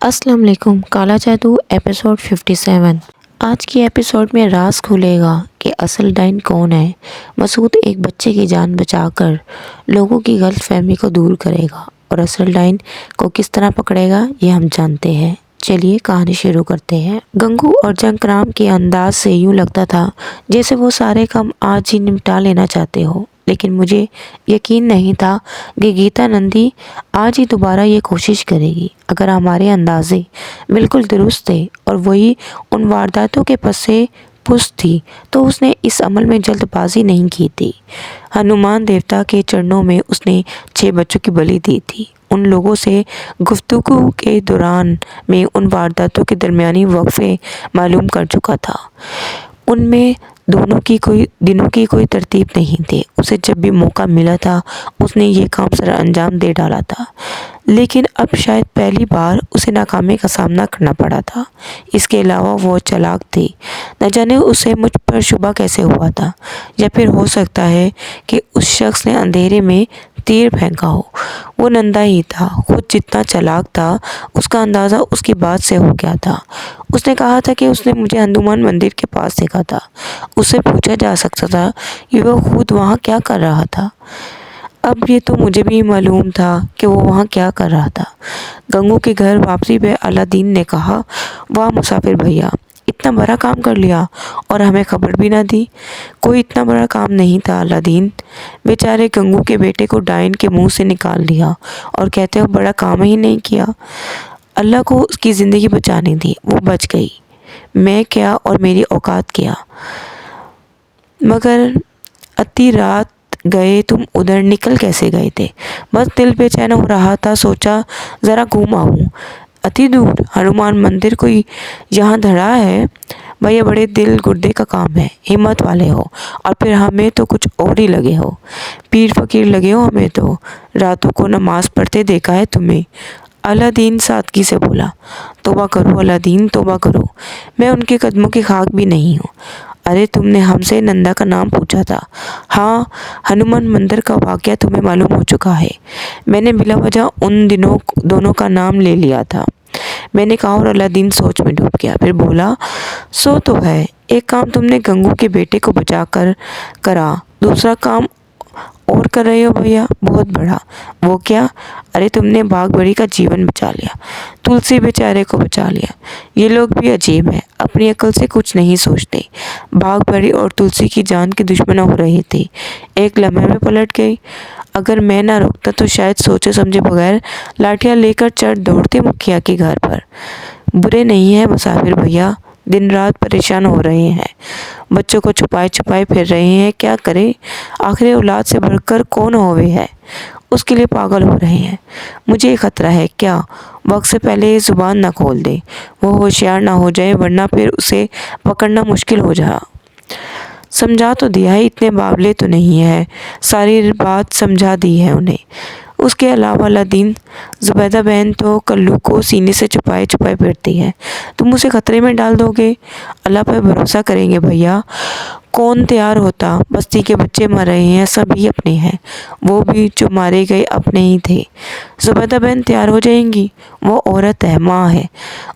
अस्सलाम वालेकुम। काला जादू एपिसोड 57। आज की एपिसोड में राज खुलेगा कि असल डाइन कौन है। मसूद एक बच्चे की जान बचाकर लोगों की गलतफहमी को दूर करेगा और असल डाइन को किस तरह पकड़ेगा ये हम जानते हैं। चलिए कहानी शुरू करते हैं। गंगू और जंगराम के अंदाज से यूँ लगता था जैसे वो सारे काम आज ही निपटा लेना चाहते हो, लेकिन मुझे यकीन नहीं था कि गीता नंदी आज ही दोबारा ये कोशिश करेगी। अगर हमारे अंदाजे बिल्कुल दुरुस्त थे और वही उन वारदातों के पसे पुस्त थी तो उसने इस अमल में जल्दबाजी नहीं की थी। हनुमान देवता के चरणों में उसने 6 बच्चों की बलि दी थी। उन लोगों से गुफ्तगू के दौरान में उन वारदातों के दरमियानी वक्फे मालूम कर चुका था। उनमें दिनों की कोई तरतीब नहीं थी। उसे जब भी मौका मिला था उसने ये काम सर अंजाम दे डाला था, लेकिन अब शायद पहली बार उसे नाकामी का सामना करना पड़ा था। इसके अलावा वो चालाक थी। न जाने उसे मुझ पर शुबा कैसे हुआ था, या फिर हो सकता है कि उस शख्स ने अंधेरे में तीर फेंका हो। वो नंदा ही था। खुद जितना चालाक था उसका अंदाज़ा उसकी बात से हो गया था। उसने कहा था कि उसने मुझे हनुमान मंदिर के पास देखा था। उससे पूछा जा सकता था कि वह खुद वहाँ क्या कर रहा था। अब ये तो मुझे भी मालूम था कि वो वहाँ क्या कर रहा था। गंगू के घर वापसी पे अलादीन ने कहा, वाह मुसाफिर भैया, इतना बड़ा काम कर लिया और हमें खबर भी ना दी। कोई इतना बड़ा काम नहीं था अलादीन। बेचारे गंगू के बेटे को डाइन के मुंह से निकाल लिया और कहते हो बड़ा काम ही नहीं किया। अल्लाह को उसकी ज़िंदगी बचानी थी, वो बच गई। मैं क्या और मेरी औकात क्या। मगर अति रात गए तुम उधर निकल कैसे गए थे? बस दिल बेचैन हो रहा था, सोचा ज़रा घूम आऊँ। अति दूर? हनुमान मंदिर कोई यहाँ धड़ा है? भैया बड़े दिल गुर्दे का काम है। हिम्मत वाले हो, और फिर हमें तो कुछ और ही लगे हो। पीर फकीर लगे हो हमें तो। रातों को नमाज पढ़ते देखा है तुम्हें। अलादीन सादगी से बोला। तौबा करो अलादीन, तौबा करो। मैं उनके कदमों की खाक भी नहीं हूँ। अरे तुमने हमसे नंदा का नाम पूछा था। हाँ, हनुमान मंदिर का वाक़या तुम्हें मालूम हो चुका है। मैंने बिला वजह उन दिनों दोनों का नाम ले लिया था। मैंने कहा और अलादीन सोच में डूब गया। फिर बोला, सो तो है। एक काम तुमने गंगू के बेटे को बचा कर करा, दूसरा काम और कर रहे हो भैया, बहुत बड़ा। वो क्या? अरे तुमने बाग बड़ी का जीवन बचा लिया, तुलसी बेचारे को बचा लिया। ये लोग भी अजीब हैं, अपनी अकल से कुछ नहीं सोचते। बाग बड़ी और तुलसी की जान के दुश्मन हो रहे थे, एक लम्हे में पलट गई। अगर मैं ना रोकता तो शायद सोचे समझे बगैर लाठियाँ लेकर चढ़ दौड़ते मुखिया के घर पर। बुरे नहीं है मुसाफिर भैया, दिन रात परेशान हो रहे हैं, बच्चों को छुपाए छुपाए फिर रहे हैं। क्या करें, आखिर औलाद से बढ़कर कौन होवे है, उसके लिए पागल हो रहे हैं। मुझे खतरा है क्या वक्त से पहले ज़ुबान ना खोल दे, वो होशियार ना हो जाए, वरना फिर उसे पकड़ना मुश्किल हो जा। समझा तो दिया है, इतने बावले तो नहीं है, सारी बात समझा दी है उन्हें। उसके अलावा अलादीन, ज़ुबैदा बहन तो कल्लू को सीने से छुपाए छुपाए फिरती है। तुम उसे खतरे में डाल दोगे? अल्लाह पर भरोसा करेंगे भैया। कौन तैयार होता? बस्ती के बच्चे मर रहे हैं, सभी अपने हैं। वो भी जो मारे गए अपने ही थे। ज़ुबैदा बहन तैयार हो जाएंगी, वो औरत है, माँ है,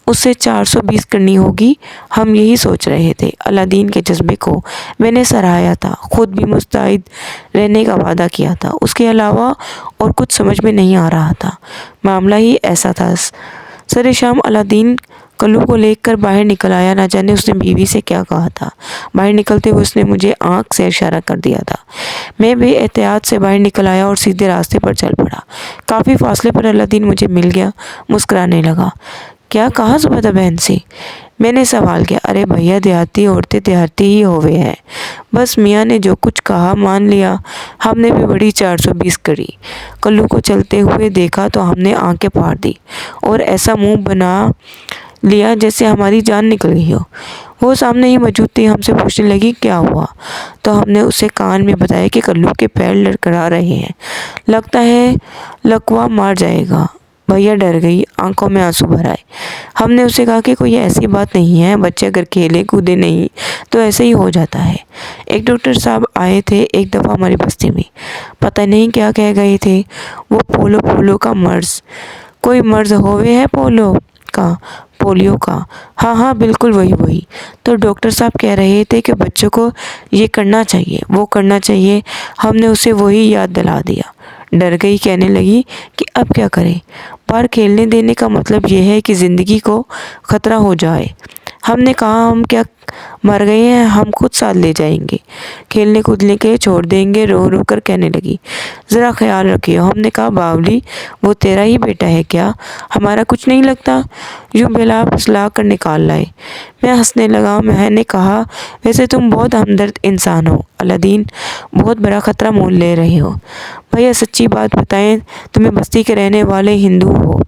उससे 420 करनी होगी। हम यही सोच रहे थे। अलादीन के जज्बे को मैंने सराहा था, खुद भी मुस्तैद रहने का वादा किया था। उसके अलावा और कुछ समझ में नहीं आ रहा था। मामला ही ऐसा था। सरे शाम अलादीन कल्लू को लेकर बाहर निकल आया। ना जाने उसने बीवी से क्या कहा था। बाहर निकलते हुए उसने मुझे आंख से इशारा कर दिया था। मैं भी एहतियात से बाहर निकल आया और सीधे रास्ते पर चल पड़ा। काफ़ी फासले पर अलादीन मुझे मिल गया, मुस्कुराने लगा। क्या कहा ज़ुबैदा बहन से? मैंने सवाल किया। अरे भैया, देहाती औरतें देहाती ही होवे हैं, बस मियाँ ने जो कुछ कहा मान लिया। हमने भी बड़ी 420 करी। कल्लू को चलते हुए देखा तो हमने आंखें फाड़ दी और ऐसा मुंह बना लिया जैसे हमारी जान निकल गई हो। वो सामने ही मौजूद थी, हमसे पूछने लगी क्या हुआ, तो हमने उसे कान में बताया कि कल्लू के पैर लड़खड़ा रहे हैं, लगता है लकवा मार जाएगा। भैया डर गई, आंखों में आंसू भर आए। हमने उसे कहा कि कोई ऐसी बात नहीं है, बच्चे अगर खेले कूदे नहीं तो ऐसे ही हो जाता है। एक डॉक्टर साहब आए थे एक दफ़ा हमारी बस्ती में, पता नहीं क्या कह गए थे। वो पोलो पोलो का मर्ज, कोई मर्ज होवे है पोलो, का? पोलियो का? हाँ हाँ बिल्कुल वही वही। तो डॉक्टर साहब कह रहे थे कि बच्चों को ये करना चाहिए, वो करना चाहिए। हमने उसे वही याद दिला दिया। डर गई, कहने लगी कि अब क्या करें? बाहर खेलने देने का मतलब ये है कि ज़िंदगी को ख़तरा हो जाए। हमने कहा हम क्या मर गए हैं, हम खुद साथ ले जाएंगे, खेलने कूदने के छोड़ देंगे। रो रो कर कहने लगी, ज़रा ख्याल रखियो। हमने कहा बावली वो तेरा ही बेटा है क्या, हमारा कुछ नहीं लगता? यूँ बेला फुसला कर निकाल लाए। मैं हंसने लगा। मैंने कहा वैसे तुम बहुत हमदर्द इंसान हो अलादीन, बहुत बड़ा ख़तरा मोल ले रहे हो। भैया सच्ची बात बताएं, तुम्हें बस्ती के रहने वाले हिंदू हो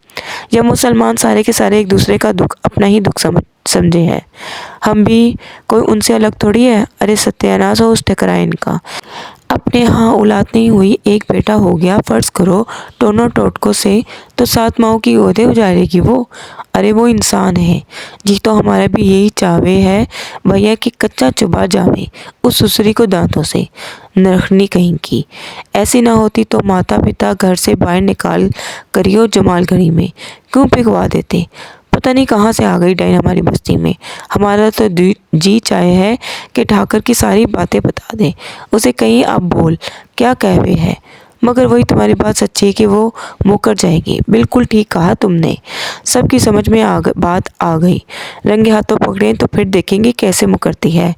या मुसलमान, सारे के सारे एक दूसरे का दुख अपना ही दुख समझे हैं। हम भी कोई उनसे अलग थोड़ी है। अरे सत्यानाश हो उस ठकराइन का। अपने यहाँ औलाद नहीं हुई, एक बेटा हो गया फर्ज करो टोनों टोटकों से, तो 7 माओं की गोदे उजाड़ेगी वो। अरे वो इंसान है जी, तो हमारा भी यही चावे है भैया कि कच्चा चुबा जावे उस सुसरी को दांतों से। नरखनी कहीं की ऐसी ना होती तो माता पिता घर से बाहर निकाल करियो जमालगढ़ी में क्यों पिघवा देते। पता नहीं कहाँ से आ गई डाइन हमारी बस्ती में। हमारा तो जी चाहे है कि ठाकर की सारी बातें बता दें उसे, कहीं आप बोल क्या कहवे है। मगर वही तुम्हारी बात सच्ची है कि वो मुकर जाएगी। बिल्कुल ठीक कहा तुमने। सबकी समझ में बात आ गई। रंगे हाथों पकड़ें तो फिर देखेंगे कैसे मुकरती है।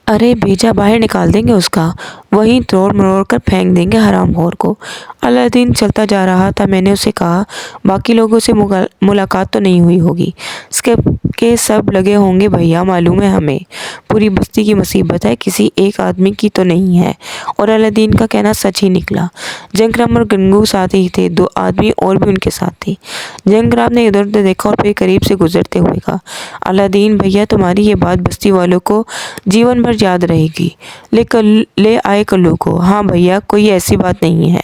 अरे भेजा बाहर निकाल देंगे उसका, वहीं तोड़ मरोड़ कर फेंक देंगे हरामखोर को। अलादीन चलता जा रहा था। मैंने उसे कहा बाकी लोगों से मुलाकात तो नहीं हुई होगी इसके के सब लगे होंगे भैया, मालूम है हमें। पूरी बस्ती की मुसीबत है, किसी एक आदमी की तो नहीं है। और अलादीन का कहना सच ही निकला। जंगराम और गंगू साथ ही थे, 2 आदमी और भी उनके साथ थे। जंगराम ने इधर उधर देखा और फिर करीब से गुजरते हुए कहा, अलादीन भैया तुम्हारी ये बात बस्ती वालों को जीवन भर याद रहेगी। ले आए कल्लू को। हाँ भैया कोई ऐसी बात नहीं है।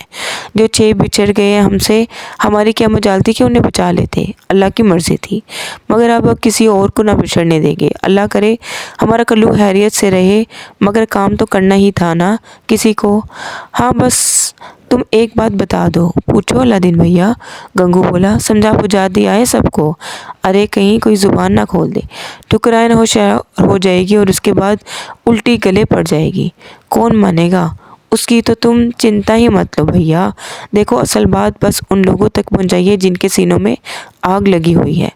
जो 6 बिछड़ गए हमसे, हमारी क्या मजाल थी कि उन्हें बचा लेते, अल्लाह की मर्जी थी। मगर अब किसी और को ना बिछड़ने देंगे। अल्लाह करे हमारा कल्लू खैरियत से रहे, मगर काम तो करना ही था ना किसी को। हाँ बस तुम एक बात बता दो। पूछो अलादीन भैया। गंगू बोला, समझा बुझा दिया है सबको। अरे कहीं कोई जुबान ना खोल दे, ठुकराए हो जाएगी और उसके बाद उल्टी गले पड़ जाएगी। कौन मानेगा उसकी, तो तुम चिंता ही मत लो भैया। देखो असल बात बस उन लोगों तक पहुंचाइए जिनके सीनों में आग लगी हुई है,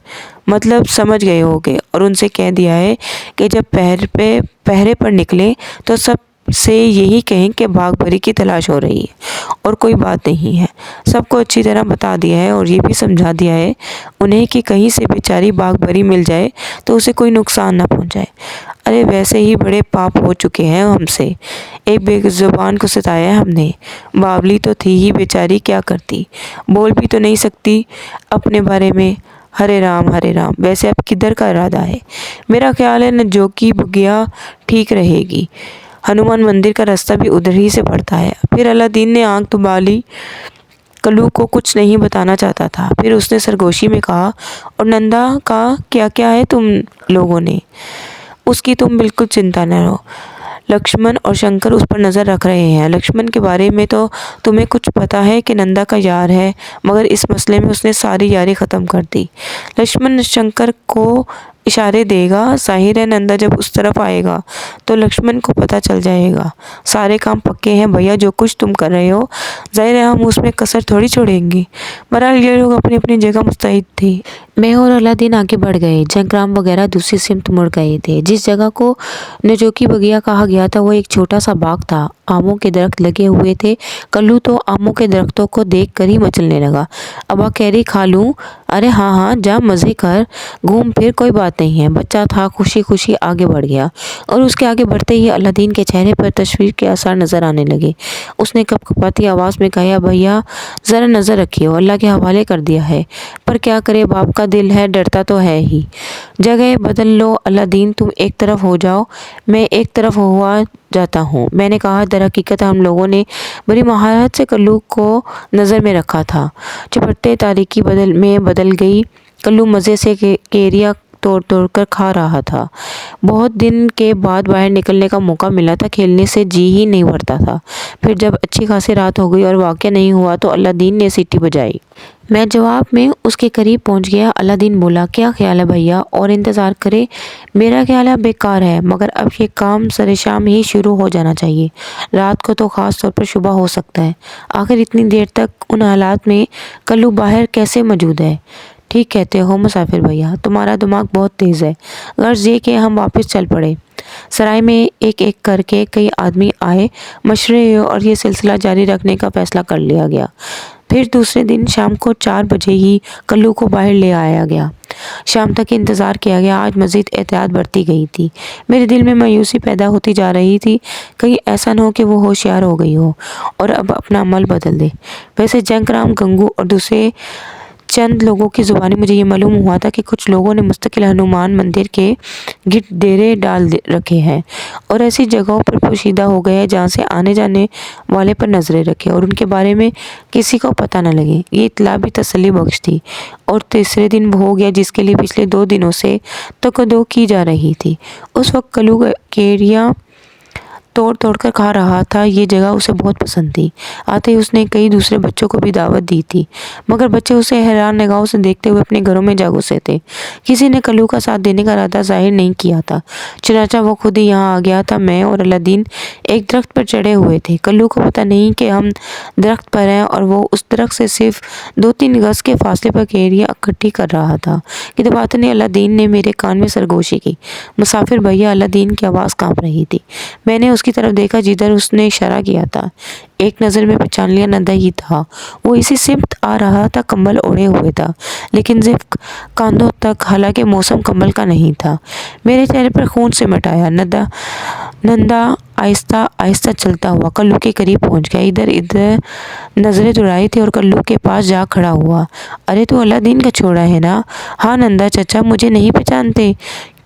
मतलब समझ गए होगे। और उनसे कह दिया है कि जब पहरे पर निकले तो सब से यही कहें कि बागबरी की तलाश हो रही है और कोई बात नहीं है। सबको अच्छी तरह बता दिया है और ये भी समझा दिया है उन्हें कि कहीं से बेचारी बागबरी मिल जाए तो उसे कोई नुकसान ना पहुंचाए। अरे वैसे ही बड़े पाप हो चुके हैं हमसे, एक बेजुबान को सताया है हमने। बावली तो थी ही बेचारी, क्या करती, बोल भी तो नहीं सकती अपने बारे में। हरे राम हरे राम। वैसे अब किधर का इरादा है? मेरा ख्याल है न जो की बुगिया ठीक रहेगी। हनुमान मंदिर का रास्ता भी उधर ही से पड़ता है। फिर अलादीन ने आंख दुबाली। कल्लू को कुछ नहीं बताना चाहता था। फिर उसने सरगोशी में कहा, और नंदा का क्या क्या है तुम लोगों ने? उसकी तुम बिल्कुल चिंता न लो, लक्ष्मण और शंकर उस पर नज़र रख रहे हैं। लक्ष्मण के बारे में तो तुम्हें कुछ पता है कि नंदा का यार है, मगर इस मसले में उसने सारी यारी ख़त्म कर दी। लक्ष्मण शंकर को इशारे देगा, जाहिर है नंदा जब उस तरफ आएगा तो लक्ष्मण को पता चल जाएगा। सारे काम पक्के हैं भैया, जो कुछ तुम कर रहे हो जाहिर है हम उसमें कसर थोड़ी छोड़ेंगे। बहरहाल ये लोग अपनी अपनी जगह मुस्तैद थे। मैं और अलादीन आगे बढ़ गए। जंगराम वगैरह दूसरी सिमत मुड़ गए थे। जिस जगह को नजोकी बगिया कहा गया था वो एक छोटा सा बाग था। आमों के दरख्त लगे हुए थे। कल्लू तो आमों के दरख्तों को देख कर ही मचलने लगा। अबा कह रही खा लूँ? अरे हाँ हाँ जा मज़े कर, घूम फिर, कोई बात नहीं है। बच्चा था, खुशी खुशी आगे बढ़ गया। और उसके आगे बढ़ते ही अलादीन के चेहरे पर तशवीर के आसार नज़र आने लगे। उसने कपकपाती आवाज़ में कहा, भैया ज़रा नज़र रखिए, अल्लाह के हवाले कर दिया है। पर क्या करे, बाप का दिल है, डरता तो है ही। जगह बदल लो अलादीन, तुम एक तरफ हो जाओ, मैं एक तरफ हुआ जाता हूँ। मैंने कहा, दर हकीकत हम लोगों ने बड़ी महारत से कल्लू को नज़र में रखा था। चपटते तारीकी बदल गई। कल्लू मज़े से केरिया तोड़ तोड़ कर खा रहा था। बहुत दिन के बाद बाहर निकलने का मौका मिला था, खेलने से जी ही नहीं भरता था। फिर जब अच्छी खासी रात हो गई और वाक़या नहीं हुआ तो अलादीन ने सीटी बजाई। मैं जवाब में उसके करीब पहुंच गया। अलादीन बोला, क्या ख्याल है भैया, और इंतज़ार करे? मेरा ख्याल है बेकार है, मगर अब ये काम सरेशाम ही शुरू हो जाना चाहिए। रात को तो ख़ास तौर पर सुबह हो सकता है। आखिर इतनी देर तक उन हालात में कल्लू बाहर कैसे मौजूद है? ठीक कहते हो मुसाफिर भैया, तुम्हारा दिमाग बहुत तेज़ है। गर्ज ये कि हम वापस चल पड़े। सराय में एक एक करके कई आदमी आए, मशवरे हुए और ये सिलसिला जारी रखने का फैसला कर लिया गया। फिर दूसरे दिन शाम को 4 बजे ही कल्लू को बाहर ले आया गया। शाम तक इंतज़ार किया गया। आज मज़ीद एहतियात बरती गई थी। मेरे दिल में मायूसी पैदा होती जा रही थी, कहीं ऐसा न हो कि वो होशियार हो गई हो और अब अपना अमल बदल दे। वैसे जंगराम, गंगू और दूसरे चंद लोगों की ज़ुबानी मुझे ये मालूम हुआ था कि कुछ लोगों ने मुस्तकिल हनुमान मंदिर के गिर्द डेरे डाल रखे हैं और ऐसी जगहों पर पोशीदा हो गए हैं जहाँ से आने जाने वाले पर नज़रें रखें और उनके बारे में किसी को पता न लगे। ये इत्तला भी तसल्ली बख्श थी। और तीसरे दिन वो हो गया जिसके लिए पिछले 2 दिनों से तकदो की जा रही थी। उस वक्त कल्लू केरिया तोड़ तोड़ कर खा रहा था। ये जगह उसे बहुत पसंद थी। आते ही उसने कई दूसरे बच्चों को भी दावत दी थी, मगर बच्चे उसे हैरान निगाहों से देखते हुए अपने घरों में जा घुसे थे। किसी ने कल्लू का साथ देने का इरादा जाहिर नहीं किया था, चुनाचा वो खुद ही यहाँ आ गया था। मैं और अलादीन एक दरख्त पर चढ़े हुए थे। कल्लू को पता नहीं कि हम दरख्त पर हैं और वो उस दरख्त से सिर्फ 2-3 गज़ के फासले पर केरियाँ इकट्ठी कर रहा था कि दबातने अलादीन ने मेरे कान में सरगोशी की। मुसाफिर भैया, अलादीन की आवाज़ काँप रही थी। मैंने उसकी तरफ देखा जिधर उसने इशारा किया था। एक नज़र में पहचान लिया, नंदा ही था। वो इसी सिमत आ रहा था, कंबल ओढ़े हुए था, लेकिन सिर्फ कांधों तक। हालांकि मौसम कंबल का नहीं था। मेरे चेहरे पर खून सिमट आया। नंदा आहिस्ता आहिस्ता चलता हुआ कल्लू के करीब पहुंच गया। इधर इधर नजरें दौड़ाई थी और कल्लू के पास जा खड़ा हुआ। अरे तू अलादीन का छोड़ा है ना? हाँ नंदा चाचा, मुझे नहीं पहचानते?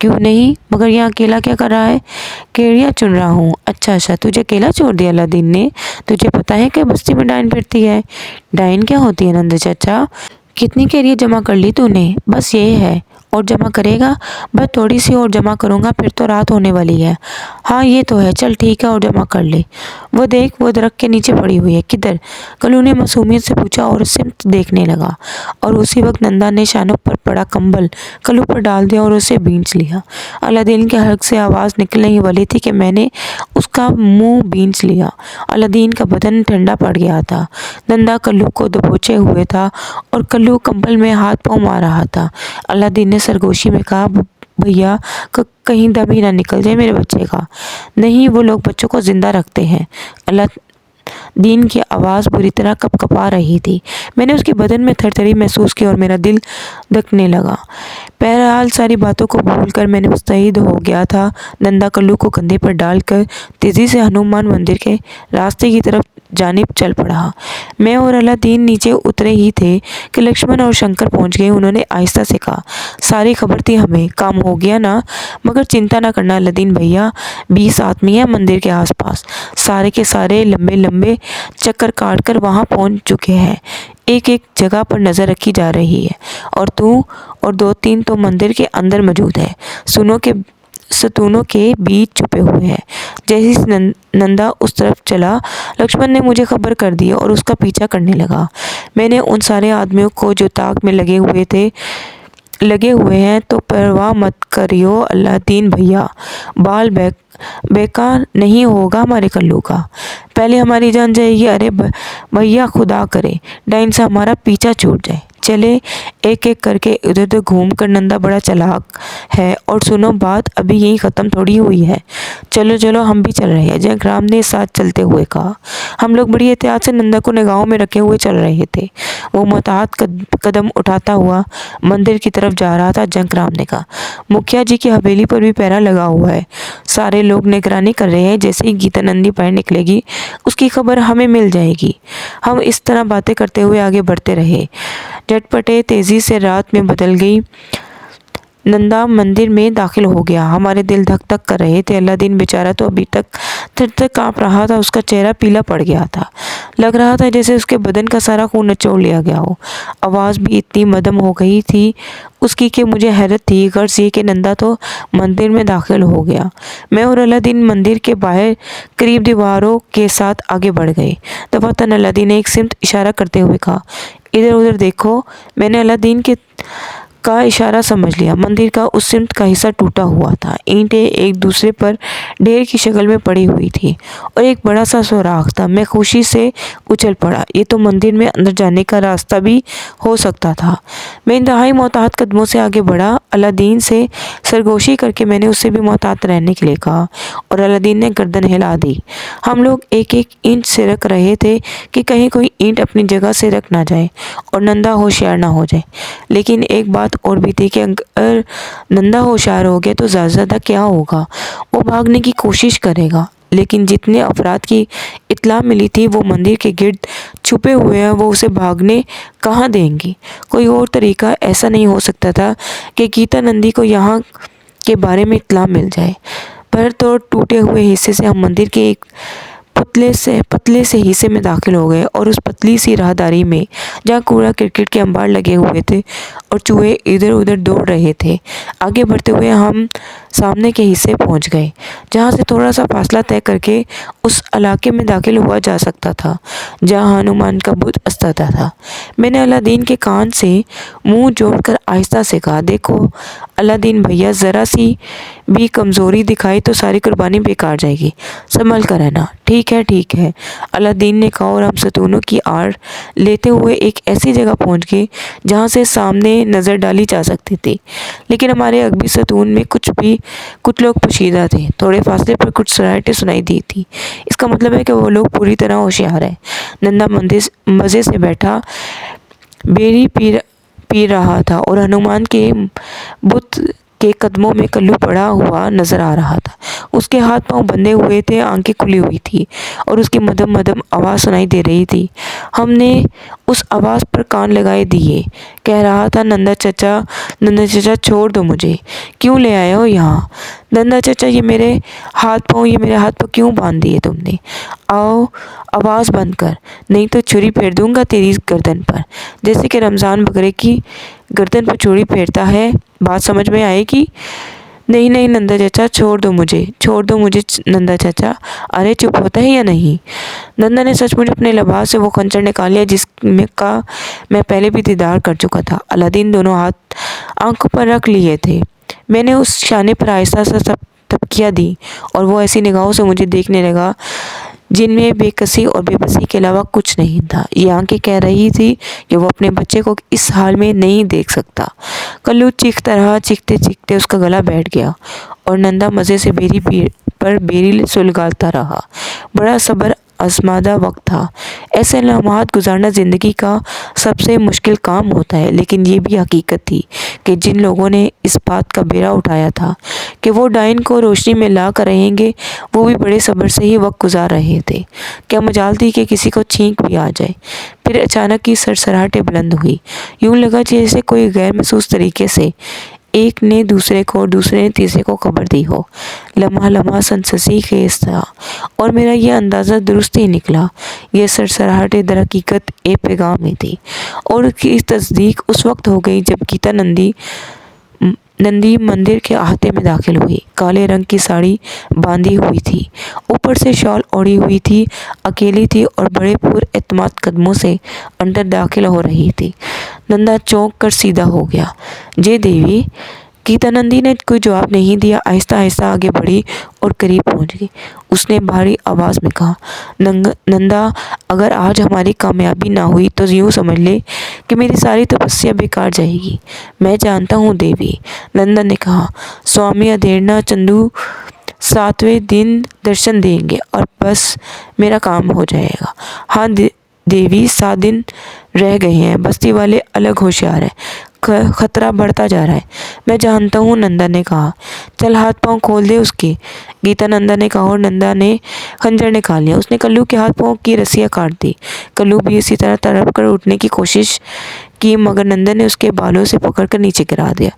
क्यों नहीं, मगर यहाँ अकेला क्या कर रहा है? केड़ियाँ चुन रहा हूँ। अच्छा अच्छा, तुझे अकेला छोड़ दिया अलादीन ने? तुझे पता है कि बस्ती में डायन फिरती है? डायन क्या होती है नंदा चाचा? कितनी केरिया जमा कर ली तूने? बस ये है। और जमा करेगा? बस थोड़ी सी और जमा करूँगा, फिर तो रात होने वाली है। हाँ ये तो है, चल ठीक है और जमा कर ले। वो देख, वो दरख्त के नीचे पड़ी हुई है। किधर? कल्लू ने मासूमियत से पूछा और सिमत देखने लगा। और उसी वक्त नंदा ने शानों पर पड़ा कंबल कल्लू पर डाल दिया और उसे भींच लिया। अलादीन के हल्क से आवाज़ निकलने ही वाली थी कि मैंने उसका मुंह भींच लिया। अलादीन का बदन ठंडा पड़ गया था। नंदा कल्लू को दबोचे हुए था और कल्लू कंबल में हाथ पाँव मार रहा था। अलादीन ने सरगोशी में कहा, भैया कहीं दम ही ना निकल जाए मेरे बच्चे का। नहीं, वो लोग बच्चों को जिंदा रखते हैं। अलादीन की आवाज़ बुरी तरह कपकपा रही थी। मैंने उसके बदन में थरथरी महसूस की और मेरा दिल धड़कने लगा। बहरहाल सारी बातों को भूलकर मैंने मुस्तैद हो गया था। नंदा कल्लू को कंधे पर डालकर तेजी से हनुमान मंदिर के रास्ते की तरफ जानिब चल पड़ा। मैं और अलादीन नीचे उतरे ही थे कि लक्ष्मण और शंकर पहुंच गए। उन्होंने आहिस्ता से कहा, सारी खबर थी हमें, काम हो गया ना? मगर चिंता ना करना अलादीन भैया, 20 आदमी है मंदिर के आसपास। सारे के सारे लंबे लंबे चक्कर काट कर वहाँ पहुँच चुके हैं। एक एक जगह पर नज़र रखी जा रही है और तू और 2-3 तो मंदिर के अंदर मौजूद है, सतूनों के बीच छुपे हुए हैं। जैसे नंदा उस तरफ चला, लक्ष्मण ने मुझे खबर कर दी और उसका पीछा करने लगा। मैंने उन सारे आदमियों को जो ताक में लगे हुए हैं, तो परवाह मत करियो अलादीन भैया, बाल बेकार नहीं होगा हमारे कल्लू का। पहले हमारी जान जाएगी। अरे भैया, खुदा करे डाइन से हमारा पीछा छूट जाए। चले एक एक करके इधर उधर घूम कर। नंदा बड़ा चालाक है। और सुनो, बात अभी यही ख़त्म थोड़ी हुई है। चलो चलो, हम भी चल रहे हैं, जयराम ने साथ चलते हुए कहा। हम लोग बड़ी एहतियात से नंदा को निगाहों में रखे हुए चल रहे थे। वो मोहतात कदम उठाता हुआ मंदिर की तरफ जा रहा था। जयराम ने कहा, मुखिया जी की हवेली पर भी पहरा लगा हुआ है, सारे लोग निगरानी कर रहे हैं। जैसे ही गीता नंदी बाहर निकलेगी उसकी खबर हमें मिल जाएगी। हम इस तरह बातें करते हुए आगे बढ़ते रहे। झटपटे तेजी से रात में बदल गई। नंदा मंदिर में दाखिल हो गया। हमारे दिल धक धक कर रहे थे। अलादीन बेचारा तो अभी तक थर-थर काँप रहा था। उसका चेहरा पीला पड़ गया था। लग रहा था जैसे उसके बदन का सारा खून निचोड़ लिया गया हो। आवाज़ भी इतनी मध्यम हो गई थी उसकी कि मुझे हैरत थी। गर्ज ये कि नंदा तो मंदिर में दाखिल हो गया। मैं और अलादीन मंदिर के बाहर करीब दीवारों के साथ आगे बढ़ गए। दफातन अलादीन ने एक सिमत इशारा करते हुए कहा, इधर उधर देखो। मैंने अलादीन के का इशारा समझ लिया। मंदिर का उस सिमत का हिस्सा टूटा हुआ था। ईंटें एक दूसरे पर ढेर की शक्ल में पड़ी हुई थी और एक बड़ा सा सुराख था। मैं खुशी से उछल पड़ा। ये तो मंदिर में अंदर जाने का रास्ता भी हो सकता था। मैं इंतहाई मोहतात कदमों से आगे बढ़ा। अलादीन से सरगोशी करके मैंने उससे भी मोहतात रहने के लिए कहा और अलादीन ने गर्दन हिला दी। हम लोग एक एक इंच से रख रहे थे कि कहीं कोई ईंट अपनी जगह से रख ना जाए और नंदा होशियार ना हो जाए। लेकिन एक बात और भी थी कि अगर नंदा होशियार हो गया तो ज़्यादा क्या होगा, वो भागने की कोशिश करेगा। लेकिन जितने अफराद की इत्तला मिली थी वो मंदिर के गिर्द छुपे हुए हैं, वो उसे भागने कहाँ देंगी। कोई और तरीका ऐसा नहीं हो सकता था कि गीता नंदी को यहाँ के बारे में इत्तला मिल जाए। पर तो टूटे हुए हिस्से से हम मंदिर के एक पतले से हिस्से में दाखिल हो गए और उस पतली सी राहदारी में जहाँ कूड़ा क्रिकेट के अंबार लगे हुए थे और चूहे इधर उधर दौड़ रहे थे, आगे बढ़ते हुए हम सामने के हिस्से पहुंच गए जहाँ से थोड़ा सा फासला तय करके उस इलाके में दाखिल हुआ जा सकता था जहाँ हनुमान का बुत अस्ताता था। मैंने अलादीन के कान से मुंह जोड़कर आहिस्ता से कहा, देखो अलादीन भैया, ज़रा सी भी कमज़ोरी दिखाई तो सारी कुर्बानी बेकार जाएगी। संभल कर रहना। ठीक है अलादीन ने कहा और हम सतूनों की आड़ लेते हुए एक ऐसी जगह पहुंच गए जहां से सामने नज़र डाली जा सकती थी। लेकिन हमारे अगबी सतून में कुछ लोग पोशीदा थे। थोड़े फासले पर कुछ सराहटें सुनाई दी थी। इसका मतलब है कि वो लोग पूरी तरह होशियार है। नंदा मंदिर मज़े से बैठा बेरी पी रहा था और हनुमान के बुत के कदमों में कल्लू पड़ा हुआ नजर आ रहा था। उसके हाथ पांव बंधे हुए थे, आंखें खुली हुई थी और उसकी मधम मधम आवाज़ सुनाई दे रही थी। हमने उस आवाज़ पर कान लगाए दिए। कह रहा था, नंदा चाचा छोड़ दो मुझे, क्यों ले आए हो यहाँ? नंदा चाचा ये मेरे हाथ पाँव क्यों बांध दिए तुमने? आओ आवाज़ बंद कर, नहीं तो छुरी फेर दूंगा तेरी गर्दन पर, जैसे कि रमज़ान बकरे की गर्दन पर छुरी फेरता है। बात समझ में आएगी? नहीं नंदा चाचा, छोड़ दो मुझे नंदा चाचा। अरे चुप होता है या नहीं? नंदा ने सचमुच अपने लिबास से वो खंजर निकाल लिया जिसमें का मैं पहले भी दीदार कर चुका था। अलादीन दोनों हाथ आंखों पर रख लिए थे। मैंने उस शाने पर आहिस्ता सा तबकिया दी और वो ऐसी निगाहों से मुझे देखने लगा जिनमें बेकसी और बेबसी के अलावा कुछ नहीं था। ये आंखें कह रही थी कि वो अपने बच्चे को इस हाल में नहीं देख सकता। कल्लू चीखता रहा। चीखते चीखते उसका गला बैठ गया और नंदा मज़े से बेरी सुलगाता रहा। बड़ा सब्र आजमादा वक्त था। ऐसे लम्हात गुजारना ज़िंदगी का सबसे मुश्किल काम होता है। लेकिन ये भी हकीकत थी कि जिन लोगों ने इस बात का बेड़ा उठाया था कि वो डाइन को रोशनी में ला कर रहेंगे, वो भी बड़े सब्र से ही वक्त गुजार रहे थे। क्या मजाल थी कि किसी को छींक भी आ जाए। फिर अचानक की सरसराहटें बुलंद हुई। यूं लगा जैसे कोई गैर महसूस तरीके से एक ने दूसरे को और दूसरे ने तीसरे को खबर दी हो। लम्हा सनसनी खेज था और मेरा यह अंदाज़ा दुरुस्त ही निकला। यह सरसराहटें दरहकीकत एक पैगाम में थी और उसकी तस्दीक उस वक्त हो गई जब गीता नंदी मंदिर के अहाते में दाखिल हुई। काले रंग की साड़ी बांधी हुई थी, ऊपर से शॉल ओढ़ी हुई थी, अकेली थी और बड़े पुरएतमाद कदमों से अंदर दाखिल हो रही थी। नंदा चौंक कर सीधा हो गया। जय देवी। गीता नंदी ने कोई जवाब नहीं दिया। आहिस्ता आहिस्ता आगे बढ़ी और करीब पहुंच गई। उसने भारी आवाज़ में कहा, नंदा, अगर आज हमारी कामयाबी ना हुई तो यूँ समझ ले कि मेरी सारी तपस्या बेकार जाएगी। मैं जानता हूँ देवी, नंदा ने कहा। स्वामी अधेड़ना चंदू 7वें दिन दर्शन देंगे और बस मेरा काम हो जाएगा। हाँ देवी, 7 दिन रह गए हैं। बस्ती वाले अलग होशियार हैं। खतरा बढ़ता जा रहा है। मैं जानता हूँ, नंदा ने कहा। चल हाथ पांव खोल दे उसके, गीता नंदा ने कहा और नंदा ने खंजर निकाल लिया। उसने कल्लू के हाथ पांव की रस्सियाँ काट दी। कल्लू भी इसी तरह तड़प कर उठने की कोशिश की, मगर नंदन ने उसके बालों से पकड़कर नीचे गिरा दिया।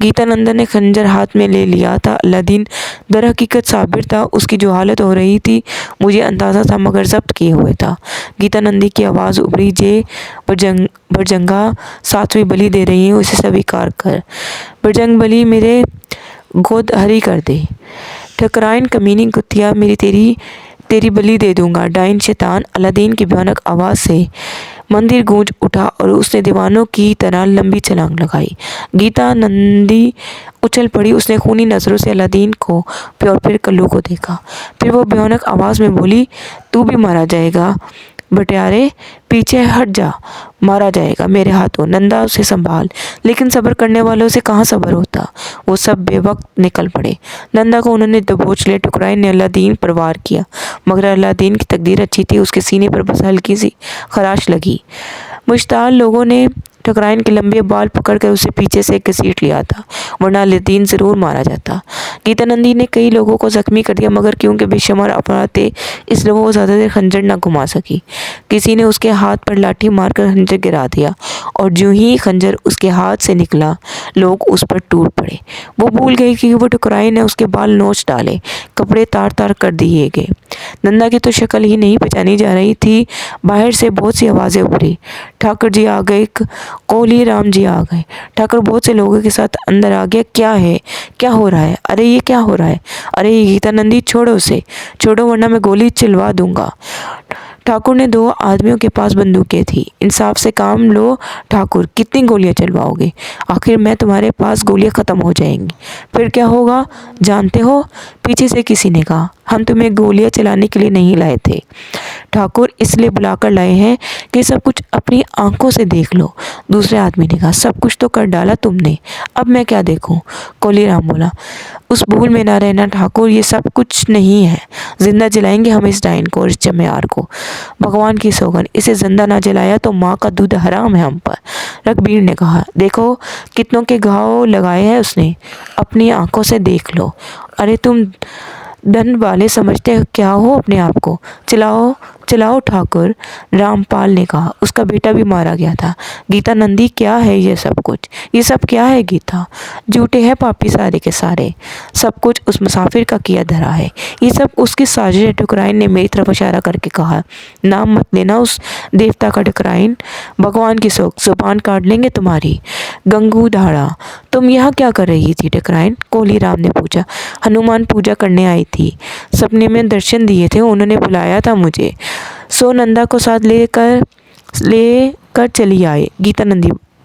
गीतानंदन ने खंजर हाथ में ले लिया था। अलादीन दरहकीकत साबिर था। उसकी जो हालत हो रही थी मुझे अंदाज़ा था, मगर जब्त किए हुए था। गीतानंदी की आवाज़ उभरी, जे बरजंगा 7वीं बलि दे रही हूँ, उसे स्वीकार कर। बजरंग बली, मेरे गोद हरी कर दे। ठकराइन कमीनी कुतिया, मेरी तेरी बलि दे दूंगा। डाइन शैतान। अलादीन की भयानक आवाज़ से मंदिर गूंज उठा और उसने दीवानों की तरह लंबी छलांग लगाई। गीता नंदी उछल पड़ी। उसने खूनी नज़रों से अलादीन को और फिर कल्लू को देखा। फिर वो भयानक आवाज़ में बोली, तू भी मारा जाएगा बटियारे, पीछे हट जा, मारा जाएगा मेरे हाथों। नंदा, उसे संभाल। लेकिन सब्र करने वालों से कहाँ सब्र होता। वो सब बेवक्त निकल पड़े। नंदा को उन्होंने दबोच लिया। ठुकराइन ने अलादीन पर वार किया, मगर अलादीन की तकदीर अच्छी थी। उसके सीने पर बस हल्की सी खराश लगी। मुश्ताल लोगों ने ठकराइन के लंबे बाल पकड़कर उसे पीछे से घसीट लिया था, वरना अलादीन जरूर मारा जाता। गीतानंदी ने कई लोगों को जख्मी कर दिया, मगर क्योंकि बेशुमार अपराध थे इसलिए वो ज़्यादा देर खंजर न घुमा सकी। किसी ने उसके हाथ पर लाठी मारकर खंजर गिरा दिया, और जो ही खंजर उसके हाथ से निकला लोग उस पर टूट पड़े। वो भूल गई कि वो ठुकराइन ने उसके बाल नोच डाले, कपड़े तार तार कर दिए गए। नंदा की तो शक्ल ही नहीं पहचानी जा रही थी। बाहर से बहुत सी आवाज़ें उभरी। ठाकुर जी आ गए, कोली राम जी आ गए। ठाकुर बहुत से लोगों के साथ अंदर आ गया। क्या है, क्या हो रहा है? अरे ये क्या हो रहा है? अरे ये गीतानंदी, छोड़ो उसे, छोड़ो वरना मैं गोली चलवा दूंगा। ठाकुर ने 2 आदमियों के पास बंदूकें थी। इंसाफ से काम लो ठाकुर, कितनी गोलियां चलवाओगे? आखिर में तुम्हारे पास गोलियां ख़त्म हो जाएंगी, फिर क्या होगा जानते हो? पीछे से किसी ने कहा, हम तुम्हें गोलियां चलाने के लिए नहीं लाए थे ठाकुर, इसलिए बुलाकर लाए हैं कि सब कुछ अपनी आंखों से देख लो। दूसरे आदमी ने कहा, सब कुछ तो कर डाला तुमने, अब मैं क्या देखूं? कोलीराम बोला, उस भूल में ना रहना ठाकुर, ये सब कुछ नहीं है। जिंदा जलाएंगे हम इस डाइन को और इस चमेयार को। भगवान की सौगंध, इसे जिंदा ना जलाया तो माँ का दूध हराम है हम पर। रघबीर ने कहा, देखो कितनों के घाव लगाए हैं उसने, अपनी आंखों से देख लो। अरे तुम धन वाले समझते क्या हो अपने आप को? चलाओ चलाओ ठाकुर, रामपाल ने कहा। उसका बेटा भी मारा गया था। गीतानंदी, क्या है ये सब कुछ? ये सब क्या है गीता? झूठे हैं पापी सारे के सारे। सब कुछ उस मुसाफिर का किया धरा है। ये सब उसकी साजिश है। ठुकराइन ने मेरी तरफ इशारा करके कहा, नाम मत लेना उस देवता का ठुकराइन, भगवान की सौख, जुबान काट लेंगे तुम्हारी। गंगू धाड़ा, तुम यहाँ क्या कर रही थी ठुकराइन? कोलीराम ने पूछा। हनुमान पूजा करने आई थी, सपने में दर्शन दिए थे, उन्होंने बुलाया था मुझे, सो नंदा को साथ लेकर चली आए।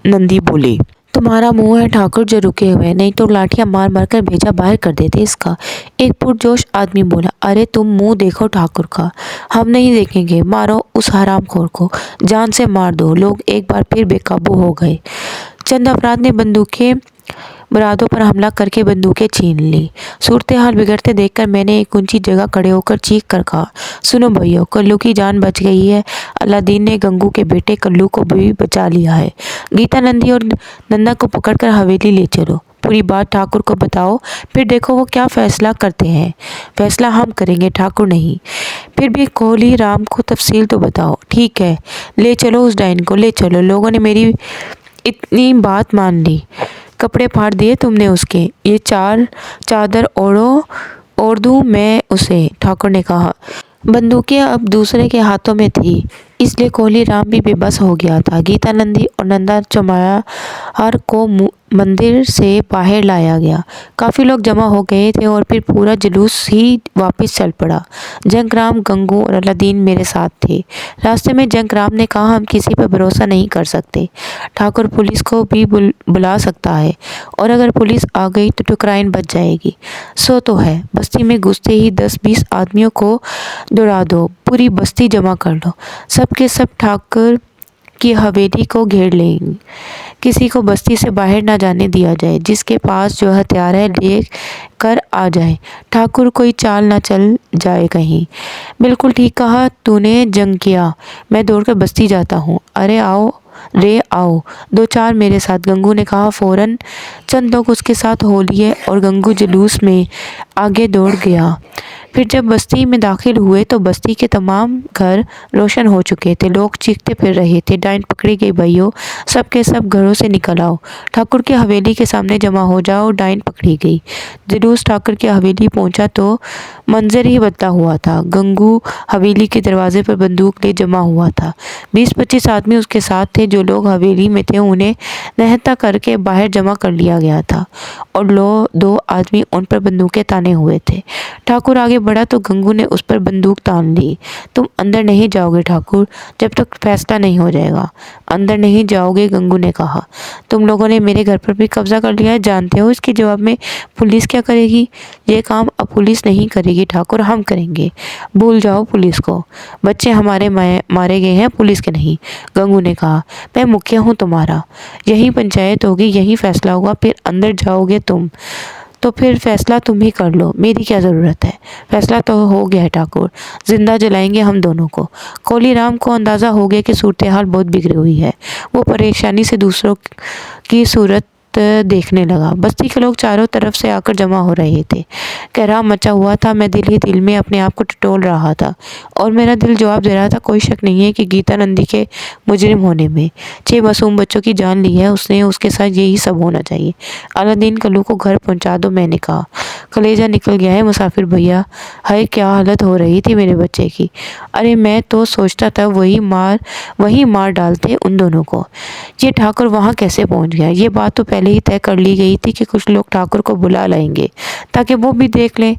नंदी बोली, तुम्हारा मुंह है ठाकुर जो रुके हुए, नहीं तो लाठियां मार मार कर भेजा बाहर कर देते इसका। एक पुरजोश आदमी बोला, अरे तुम मुंह देखो ठाकुर का, हम नहीं देखेंगे, मारो उस हरामखोर को, जान से मार दो। लोग एक बार फिर बेकाबू हो गए। चंद अफराद ने बंदूकें मुरादों पर हमला करके बंदूकें छीन ली। सूरत हाल बिगड़ते देखकर मैंने एक ऊंची जगह खड़े होकर चीख कर कहा, सुनो भैया, कल्लू की जान बच गई है। अलादीन ने गंगू के बेटे कल्लू को भी बचा लिया है। गीतानंदी और नंदा को पकड़कर हवेली ले चलो, पूरी बात ठाकुर को बताओ, फिर देखो वो क्या फैसला करते हैं। फैसला हम करेंगे, ठाकुर नहीं। फिर भी कोहली राम को तफसील तो बताओ। ठीक है, ले चलो उस डाइन को, ले चलो। लोगों ने मेरी इतनी बात मान ली, कपड़े फाड़ दिए तुमने उसके, ये चादर ओढ़ दूँ मैं उसे, ठाकुर ने कहा। बंदूकें अब दूसरे के हाथों में थी, इसलिए कोहली राम भी बेबस हो गया था। गीतानंदी और नंदा चमार को मंदिर से बाहर लाया गया। काफ़ी लोग जमा हो गए थे और फिर पूरा जुलूस ही वापस चल पड़ा। जंगराम, गंगू और अलादीन मेरे साथ थे। रास्ते में जंगराम ने कहा, हम किसी पर भरोसा नहीं कर सकते, ठाकुर पुलिस को भी बुला सकता है, और अगर पुलिस आ गई तो ठुकराइन बच जाएगी। सो तो है, बस्ती में घुसते ही 10-20 आदमियों को दौड़ा दो, पूरी बस्ती जमा कर लो, सब के सब ठाकुर की हवेली को घेर लेंगे। किसी को बस्ती से बाहर ना जाने दिया जाए, जिसके पास जो हथियार है ले कर आ जाए, ठाकुर कोई चाल ना चल जाए कहीं। बिल्कुल ठीक कहा तूने जंग किया, मैं दौड़कर बस्ती जाता हूँ। अरे आओ रे आओ, 2-4 मेरे साथ, गंगू ने कहा फौरन। चंद लोग उसके साथ हो लिए और गंगू जुलूस में आगे दौड़ गया। फिर जब बस्ती में दाखिल हुए तो बस्ती के तमाम घर रोशन हो चुके थे। लोग चीखते फिर रहे थे, डाइन पकड़ी गई भइयों, सब के सब घरों से निकल आओ, ठाकुर की हवेली के सामने जमा हो जाओ, डाइन पकड़ी गई। जुलूस ठाकुर की हवेली पहुंचा तो मंजर ही बदला हुआ था। गंगू हवेली के दरवाजे पर बंदूक ले जमा हुआ था। 20-25 आदमी उसके साथ थे। जो लोग हवेली में थे उन्हें नहता करके बाहर जमा कर लिया गया था और 2 आदमी उन पर बंदूकें ताने हुए थे। ठाकुर आगे बढ़ा तो गंगू ने उस पर बंदूक तान ली। तुम अंदर नहीं जाओगे ठाकुर, जब तक फैसला नहीं हो जाएगा। अंदर नहीं जाओगे, गंगू ने कहा। तुम लोगों ने मेरे घर पर भी कब्जा कर लिया है, जानते हो इसके जवाब में पुलिस क्या करेगी? ये काम अब पुलिस नहीं करेगी ठाकुर, हम करेंगे। भूल जाओ पुलिस को, बच्चे हमारे मारे गए हैं, पुलिस के नहीं। गंगू ने कहा, मैं मुखिया हूँ तुम्हारा, यही पंचायत होगी, यही फैसला होगा। फिर अंदर जाओगे तुम तो फिर फैसला तुम ही कर लो, मेरी क्या ज़रूरत है। फैसला तो हो गया है ठाकुर, जिंदा जलाएंगे हम दोनों को। कोलीराम को अंदाज़ा हो गया कि सूरत हाल बहुत बिगड़ी हुई है। वो परेशानी से दूसरों की सूरत देखने लगा। बस्ती के लोग चारों तरफ से आकर जमा हो रहे थे। कहराम मचा हुआ था। मैं दिल ही दिल में अपने आप को टटोल रहा था और मेरा दिल जवाब दे रहा था, कोई शक नहीं है कि गीता नंदी के मुजरिम होने में। 6 मासूम बच्चों की जान ली है उसने, उसके साथ यही सब होना चाहिए। अलादीन कल्लू को घर पहुंचा दो, मैंने कहा। कलेजा निकल गया है मुसाफिर भैया, हाय क्या हालत हो रही थी मेरे बच्चे की। अरे मैं तो सोचता था वही मार डालते उन दोनों को। ये ठाकुर वहाँ कैसे पहुँच गया? ये बात तो पहले ही तय कर ली गई थी कि कुछ लोग ठाकुर को बुला लाएंगे ताकि वो भी देख लें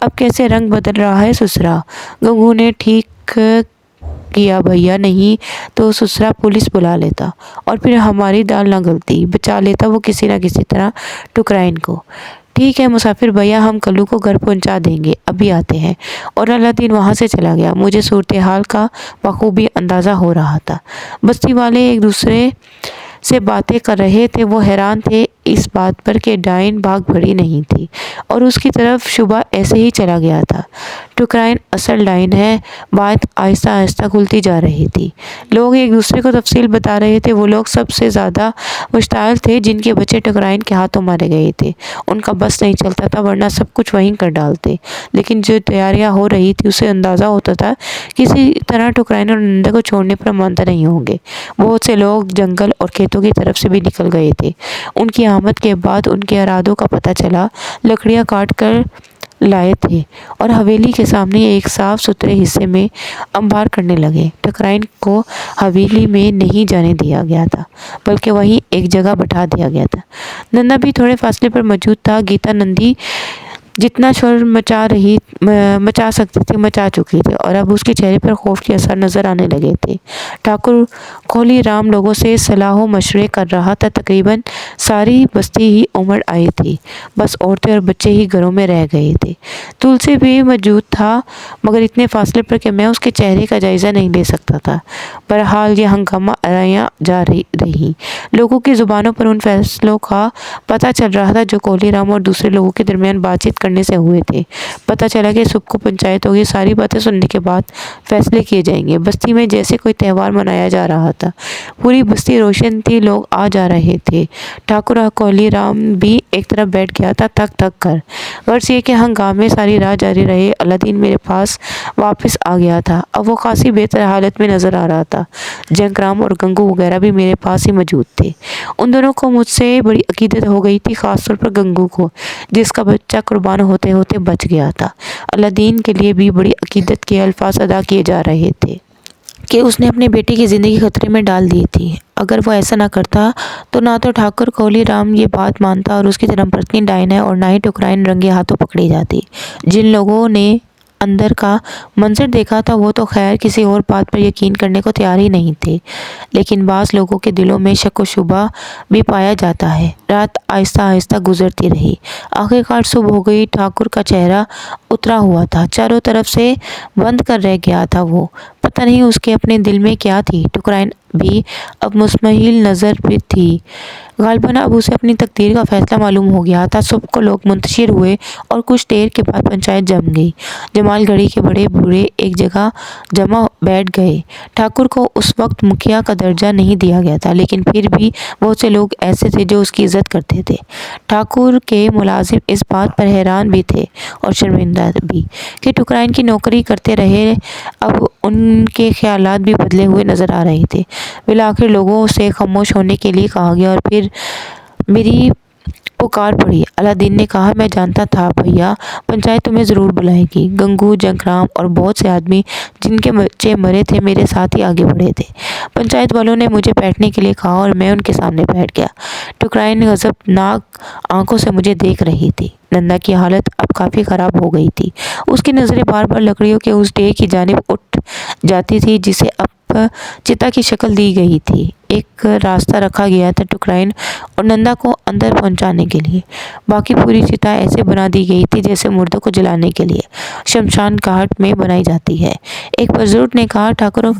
अब कैसे रंग बदल रहा है ससुरा। गंगू ने ठीक किया भैया, नहीं तो ससुरा पुलिस बुला लेता और फिर हमारी दाल ना गलती, बचा लेता वो किसी न किसी तरह टुकराइन को। ठीक है मुसाफिर भैया, हम कल्लू को घर पहुंचा देंगे, अभी आते हैं। और अलादीन वहां से चला गया। मुझे सूरत हाल का बखूबी अंदाज़ा हो रहा था। बस्ती वाले एक दूसरे से बातें कर रहे थे। वो हैरान थे इस बात पर कि डाइन भाग भरी नहीं थी और उसकी तरफ शुबा ऐसे ही चला गया था। टुकराइन असल डाइन है। बात आहिस्ता आहिस्ता खुलती जा रही थी। लोग एक दूसरे को तफसील बता रहे थे। वो लोग सबसे ज़्यादा मुश्ताइल थे जिनके बच्चे टुकराइन के हाथों मारे गए थे। उनका बस नहीं चलता था, वरना सब कुछ वहीं कर डालते। लेकिन जो तैयारियां हो रही थी उससे अंदाज़ा होता था किसी तरह टुकराइन और नंदा को छोड़ने पर मानता नहीं होंगे। बहुत से लोग जंगल और खेतों की तरफ से भी निकल गए थे। उनकी आमद के बाद उनके इरादों का पता चला। लकड़ियाँ काट कर लाए थे और हवेली के सामने एक साफ सुथरे हिस्से में अंबार करने लगे। टुकराइन को हवेली में नहीं जाने दिया गया था, बल्कि वहीं एक जगह बैठा दिया गया था। नंदा भी थोड़े फासले पर मौजूद था। गीता नंदी जितना शोर मचा सकती थी मचा चुकी थी और अब उसके चेहरे पर खौफ के असर नजर आने लगे थे। ठाकुर कोलीराम लोगों से सलाह मशवरे कर रहा था। तकरीबन सारी बस्ती ही उमड़ आई थी, बस औरतें और बच्चे ही घरों में रह गए थे। तुलसी भी मौजूद था, मगर इतने फासले पर कि मैं उसके चेहरे का जायज़ा नहीं ले सकता था। बहरहाल ये हंगामा आया जा रही लोगों की ज़ुबानों पर उन फैसलों का पता चल रहा था जो कोलीराम और दूसरे लोगों के दरमियान बातचीत करने से हुए थे। पता चला कि सुबह को पंचायत होगी। सारी बातें सुनने के बाद फैसले किए जाएंगे। बस्ती में जैसे कोई त्यौहार मनाया जा रहा था। पूरी बस्ती रोशन थी, लोग आ जा रहे थे। ठाकुर और कोलीराम भी एक तरफ बैठ गया था थक थक कर। गर्ज ये कि हंगामे सारी रात जारी रहे। अलादीन मेरे पास वापस आ गया था। अब वो खासी बेहतर हालत में नजर आ रहा था। जंगराम और गंगू वगैरह भी मेरे पास ही मौजूद थे। उन दोनों को मुझसे बड़ी अकीदत हो गई थी, खासतौर पर गंगू को, जिसका बच्चा कुर्बान होते होते बच गया था। अलादीन के लिए भी बड़ी अकीदत के अल्फाज अदा किए जा रहे थे कि उसने अपने बेटे की ज़िंदगी खतरे में डाल दी थी। अगर वो ऐसा ना करता तो ना तो ठाकुर कोलीराम ये बात मानता और उसकी धर्मपत्नी डाइन है, और ना ही टुकराइन रंगे हाथों पकड़ी जाती। जिन लोगों ने अंदर का मंजर देखा था वो तो खैर किसी और बात पर यकीन करने को तैयार ही नहीं थे, लेकिन बाज़ लोगों के दिलों में शक व शुबा भी पाया जाता है। रात आहिस्ता आहिस्ता गुजरती रही। आखिरकार सुबह हो गई। ठाकुर का चेहरा उतरा हुआ था, चारों तरफ से बंद कर रह गया था। वो पता नहीं उसके अपने दिल में क्या थी। टुकराइन भी अब मुस्महिल नज़र भी थी। गालिबन अब उसे अपनी तकदीर का फैसला मालूम हो गया था। सुबह को लोग मुंतशिर हुए और कुछ देर के बाद पंचायत जम गई। जमाल गढ़ी के बड़े बूढ़े एक जगह जमा बैठ गए। ठाकुर को उस वक्त मुखिया का दर्जा नहीं दिया गया था, लेकिन फिर भी बहुत से लोग ऐसे थे जो उसकी इज्जत इज्जत करते थे। ठाकुर के मुलाजिम इस बात पर हैरान भी थे और शर्मिंदा भी कि ठुकराइन की नौकरी करते रहे। अब उनके ख्यालात भी बदले हुए नजर आ रहे थे। बिल आखिर लोगों से खामोश होने के लिए कहा गया और फिर मेरी पुकार पड़ी। अलादीन ने कहा, मैं जानता था भैया, पंचायत तुम्हें ज़रूर बुलाएगी। गंगू, जंगराम और बहुत से आदमी जिनके बच्चे मरे थे मेरे साथ ही आगे बढ़े थे। पंचायत वालों ने मुझे बैठने के लिए कहा और मैं उनके सामने बैठ गया। ठुकराइन गजबनाक आंखों से मुझे देख रही थी। नंदा की हालत अब काफ़ी ख़राब हो गई थी। उसकी नज़रें बार बार लकड़ियों के उस ढेर की जानिब उठ जाती थी जिसे अब चिता की शक्ल दी गई थी। एक रास्ता रखा गया था ठुकराइन और नंदा को अंदर पहुंचाने के लिए। बाकी पूरी चिता ऐसे बना दी गई थी जैसे मुर्दों को जलाने के लिए शमशान घाट में बनाई जाती है। एक बुजुर्ग ने कहा, ठाकुर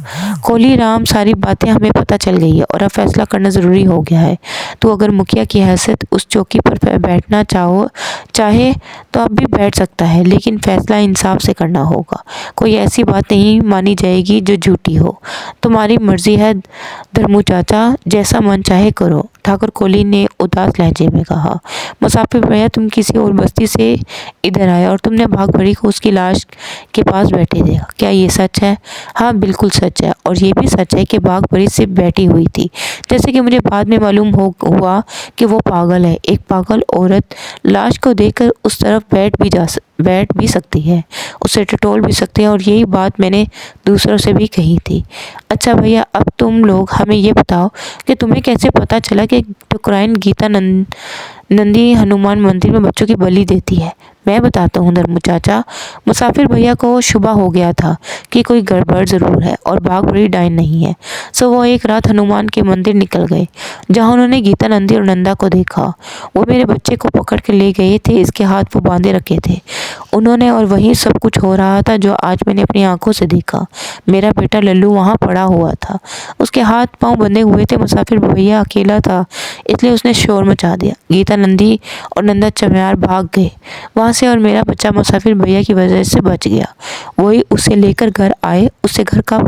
कोली राम, सारी बातें हमें पता चल गई है और अब फैसला करना ज़रूरी हो गया है। तो अगर मुखिया की हैसियत उस चौकी पर बैठना चाहे तो अब भी बैठ सकता है, लेकिन फैसला इंसाफ से करना होगा। कोई ऐसी बात नहीं मानी जाएगी जो झूठी हो। तुम्हारी मर्जी है धर्मू चाचा, जैसा मन चाहे करो, ठाकुर कोली ने उदास लहजे में कहा। मुसाफिर भैया, तुम किसी और बस्ती से इधर आए और तुमने भाग भरी को उसकी लाश के पास बैठे देखा, क्या ये सच है? हाँ, बिल्कुल सच है। और ये भी सच है कि भाग भरी सिर्फ बैठी हुई थी। जैसे कि मुझे बाद में मालूम हुआ कि वो पागल है। एक पागल औरत लाश को देखकर उस तरफ बैठ भी सकती है, उसे टटोल भी सकती है, और यही बात मैंने दूसरों से भी कही थी। अच्छा भैया, अब तुम लोग हमें ये बताओ कि तुम्हें कैसे पता चला कि ठुकराइन गीता नंदी हनुमान मंदिर में बच्चों की बलि देती है? मैं बताता हूँ धर्मू चाचा। मुसाफिर भैया को शुबा हो गया था कि कोई गड़बड़ ज़रूर है और भाग बड़ी डायन नहीं है। सो वो एक रात हनुमान के मंदिर निकल गए, जहाँ उन्होंने गीता नंदी और नंदा को देखा। वो मेरे बच्चे को पकड़ के ले गए थे, इसके हाथ वो बांधे रखे थे उन्होंने, और वहीं सब कुछ हो रहा था जो आज मैंने अपनी आंखों से देखा। मेरा बेटा लल्लू वहाँ पड़ा हुआ था, उसके हाथ पांव बंधे हुए थे। मुसाफिर भैया अकेला था, इसलिए उसने शोर मचा दिया। गीता नंदी और नंदा चम्यार भाग गए वहाँ से और मेरा बच्चा मुसाफिर भैया की वजह से बच गया। वही उसे लेकर घर आए, उससे घर का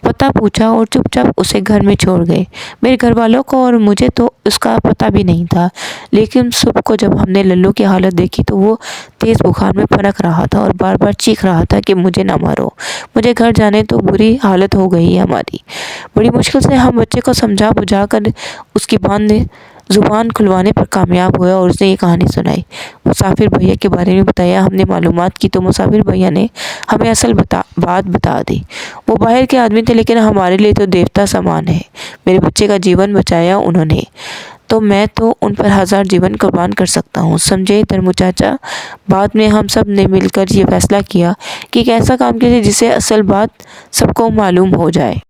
पता पूछा और चुपचाप उसे घर में छोड़ गए। मेरे घर वालों को और मुझे तो उसका पता भी नहीं था, लेकिन सुबह को जब हमने लल्लू की हालत देखी तो वो तेज़ बुखार में फनक रहा था और बार बार चीख रहा था कि मुझे ना मारो, मुझे घर जाने तो बुरी हालत हो गई है हमारी। बड़ी मुश्किल से हम बच्चे को समझा बुझा कर उसकी जुबान खुलवाने पर कामयाब हुआ और उसने ये कहानी सुनाई। मुसाफिर भैया के बारे में बताया, हमने मालूमात की तो मुसाफिर भैया ने हमें असल बात बता दी। वो बाहर के आदमी थे, लेकिन हमारे लिए तो देवता समान है। मेरे बच्चे का जीवन बचाया उन्होंने, तो मैं तो उन पर 1000 जीवन कुर्बान कर सकता हूँ, समझे धर्मू चाचा। बाद में हम सब ने मिलकर ये फैसला किया कि एक ऐसा काम कीजिए जिससे असल बात सबको मालूम हो जाए।